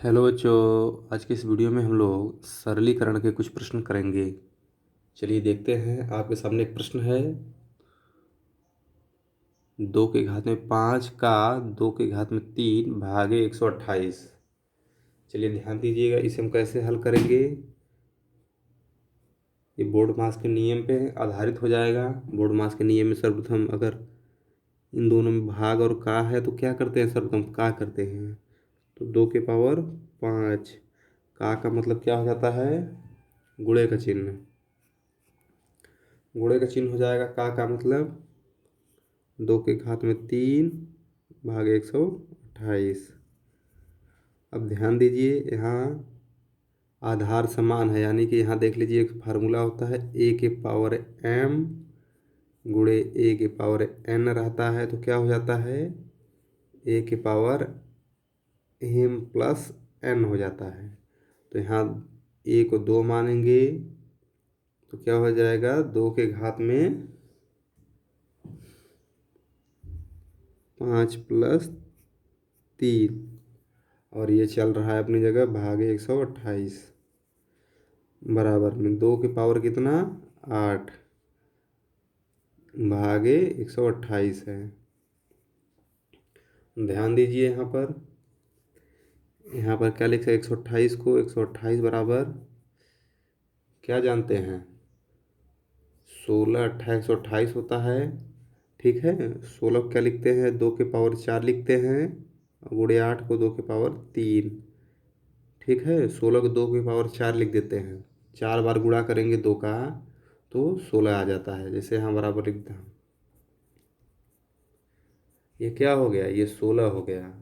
Hello बच्चों, आज के इस वीडियो में हम लोग सरलीकरण के कुछ प्रश्न करेंगे। चलिए देखते हैं। आपके सामने एक प्रश्न है, 2 की घात में 5 का 2 की घात में 3 भागे 128। चलिए ध्यान दीजिएगा, इसे हम कैसे हल करेंगे। ये बोर्ड मास के नियम पे आधारित हो जाएगा। बोर्ड मास के नियम में सर्वप्रथम अगर इन दोनों में भाग और का है तो क्या करते हैं, सर्वप्रथम का करते हैं। तो 2 की पावर 5, का मतलब क्या हो जाता है, गुणे का चिन्ह। गुणे का चिन्ह हो जाएगा का मतलब 2 की घात में 3 भागे 128। अब ध्यान दीजिए, यहाँ आधार समान है, यानी कि यहाँ देख लीजिए एक फार्मूला होता है a⁴m गुणे a⁴n रहता है। तो क्या हो जाता है, a⁴m प्लस n हो जाता है। तो यहाँ a को 2 मानेंगे तो क्या हो जाएगा, 2 की घात में 5 प्लस 3, और ये चल रहा है अपनी जगह भागे 128 बराबर में 2 की पावर कितना, 8 भागे 128 है। ध्यान दीजिए यहाँ पर क्या लिख सकते, 128 को 128 बराबर क्या जानते हैं, 16 अट्ठाईस 128 होता है। ठीक है, 16 को क्या लिखते हैं, 2 की पावर 4 लिखते हैं, गुणे 8 को 2 की पावर 3। ठीक है, 16 को 2 की पावर 4 लिख देते हैं, 4 बार गुणा करेंगे 2 का तो 16 आ जाता है। जैसे यहाँ बराबर लिखते हैं, ये क्या हो गया, ये 16 हो गया।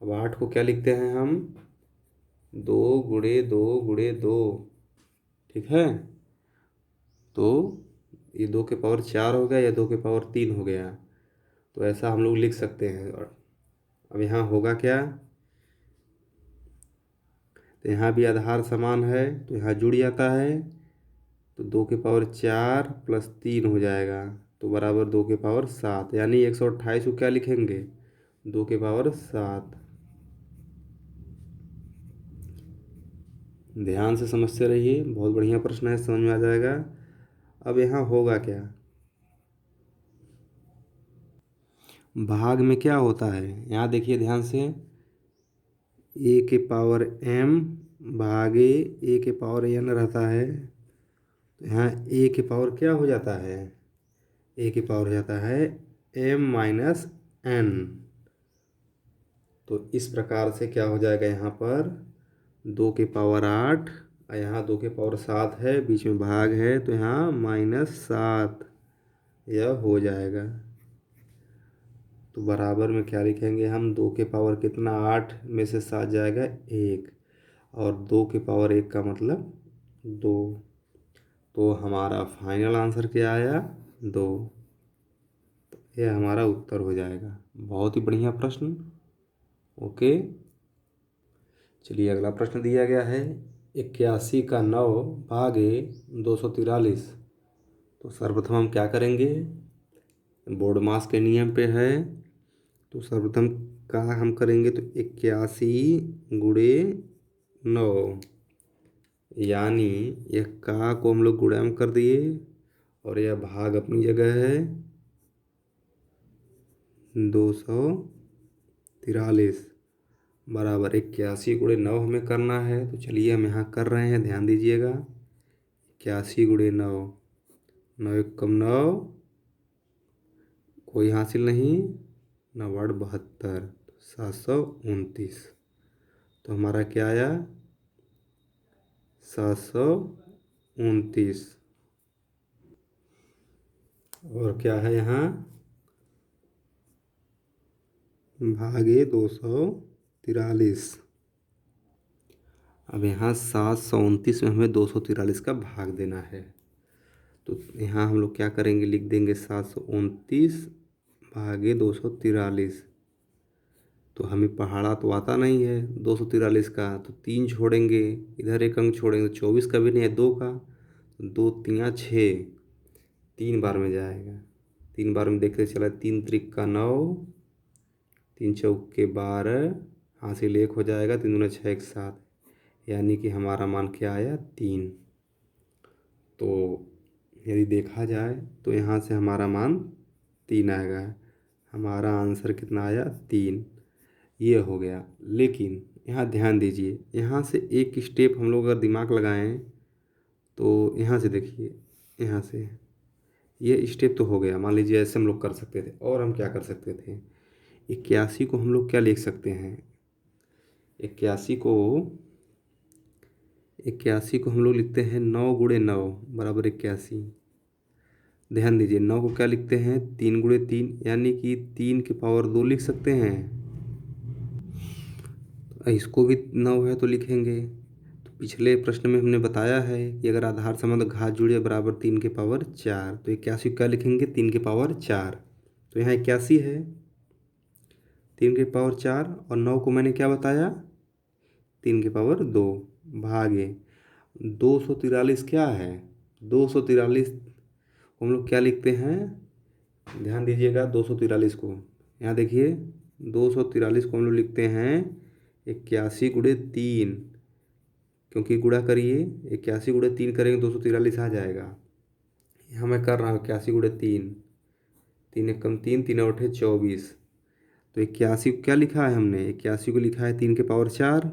अब 8 को क्या लिखते हैं हम, 2 गुणे 2 गुणे 2। ठीक है, तो ये 2 की पावर 4 हो गया या 2 की पावर 3 हो गया। तो ऐसा हम लोग लिख सकते हैं। और अब यहाँ होगा क्या, तो यहाँ भी आधार समान है तो यहाँ जुड़ जाता है। तो 2 की पावर 4 प्लस 3 हो जाएगा, तो बराबर 2 की पावर 7, यानी 128 को क्या लिखेंगे, 2 की पावर 7। ध्यान से समझते रहिए, बहुत बढ़िया प्रश्न है, समझ में आ जाएगा। अब यहाँ होगा क्या, भाग में क्या होता है, यहाँ देखिए ध्यान से, a⁴m भागे a⁴n रहता है। तो यहाँ a⁴ क्या हो जाता है, a⁴ हो जाता है m-n। तो इस प्रकार से क्या हो जाएगा, यहाँ पर 2 की पावर 8 और यहाँ 2 की पावर 7 है, बीच में भाग है तो यहाँ -7 यह हो जाएगा। तो बराबर में क्या लिखेंगे हम, 2 की पावर कितना, 8 में से 7 जाएगा 1, और 2 की पावर 1 का मतलब 2। तो हमारा फाइनल आंसर क्या आया, 2। यह हमारा उत्तर हो जाएगा। बहुत ही बढ़िया प्रश्न। ओके, चलिए अगला प्रश्न दिया गया है, 81 का 9 भागे 243। तो सर्वप्रथम हम क्या करेंगे, बोर्ड मास के नियम पे है। तो सर्वप्रथम का हम करेंगे तो 81 गुणे 9, यानी यह का को हम लोग गुणा कर दिए और यह भाग अपनी जगह है 243 बराबर 81 गुणे 9 हमें करना है। तो चलिए हम यहाँ कर रहे हैं, ध्यान दीजिएगा। 81 गुणे 9, 9 × 9 कोई हासिल नहीं, 9×8 = 72, 729। तो हमारा क्या आया, 729। और क्या है यहाँ, भागे 243। अब यहाँ 729 में हमें 243 का भाग देना है। तो यहाँ हम लोग क्या करेंगे, लिख देंगे 729 भागे 243। तो हमें पहाड़ा तो आता नहीं है 243 का, तो 3 छोड़ेंगे, इधर एक अंक छोड़ेंगे तो 24 का भी नहीं है, 2 का, 2×3 = 6, 3 बार में जाएगा। 3 बार में देखते चला, 3×3 = 9, 3×4 = 12, हासिल 1 हो जाएगा, 3 दूना 6 एक 7, यानी कि हमारा मान क्या आया 3। तो यदि देखा जाए तो यहाँ से हमारा मान 3 आएगा। हमारा आंसर कितना आया 3, ये हो गया। लेकिन यहाँ ध्यान दीजिए, यहाँ से एक स्टेप हम लोग अगर दिमाग लगाएं तो यहाँ से देखिए, यहाँ से ये स्टेप तो हो गया। मान लीजिए ऐसे हम लोग कर सकते थे, और हम क्या कर सकते थे, 81 को हम लोग क्या लिख सकते हैं, 81 को हम लोग लिखते हैं 9 गुणे 9 बराबर 81। ध्यान दीजिए, 9 को क्या लिखते हैं 3 गुणे 3, यानी कि 3 की पावर 2 लिख सकते हैं। इसको भी 9 है तो लिखेंगे। तो पिछले प्रश्न में हमने बताया है कि अगर आधार संबंध घात जुड़े बराबर 3 के पावर 4, तो 81 क्या लिखेंगे 3 के पावर 4। तो यहाँ 81 है 3 के पावर 4, और 9 को मैंने क्या बताया 3 के पावर 2 भागे 243 क्या है 243 हम लोग क्या लिखते हैं, ध्यान दीजिएगा 243 को, यहाँ देखिए 243 को हम लोग लिखते हैं 81 गुणे 3, क्योंकि गुणा करिए 81 गुणे 3 करेंगे 243 आ जाएगा। यहाँ मैं कर रहा हूँ 81 गुणे 3, 3 एक कम 3, 3 और 8 24। तो 81 को क्या लिखा है हमने, 81 को लिखा है 3 के पावर 4,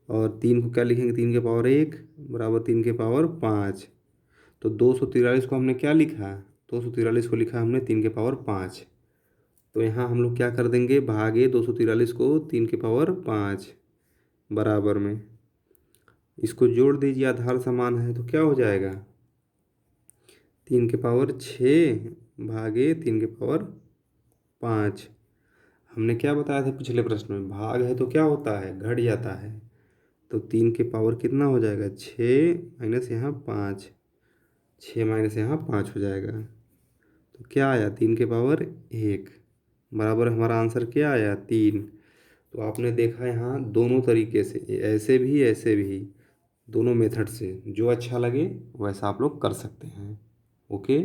और 3 को क्या लिखेंगे 3 के पावर 1 बराबर 3 के पावर 5। तो 243 को हमने क्या लिखा, 243 को लिखा हमने 3 के पावर 5। तो यहाँ हम लोग क्या कर देंगे, भागे 243 को 3 के पावर 5 बराबर में, इसको जोड़ दीजिए, आधार समान है तो क्या हो जाएगा 3 के पावर 6 भागे 3 के पावर 5। हमने क्या बताया था पिछले प्रश्न में, भाग है तो क्या होता है घट जाता है। तो 3 के पावर कितना हो जाएगा 6 माइनस यहाँ 5, 6 माइनस यहाँ 5 हो जाएगा। तो क्या आया 3 के पावर 1 बराबर हमारा आंसर क्या आया 3। तो आपने देखा यहाँ दोनों तरीके से, ऐसे भी दोनों मेथड से जो अच्छा लगे वैसा आप लोग कर सकते हैं। ओके।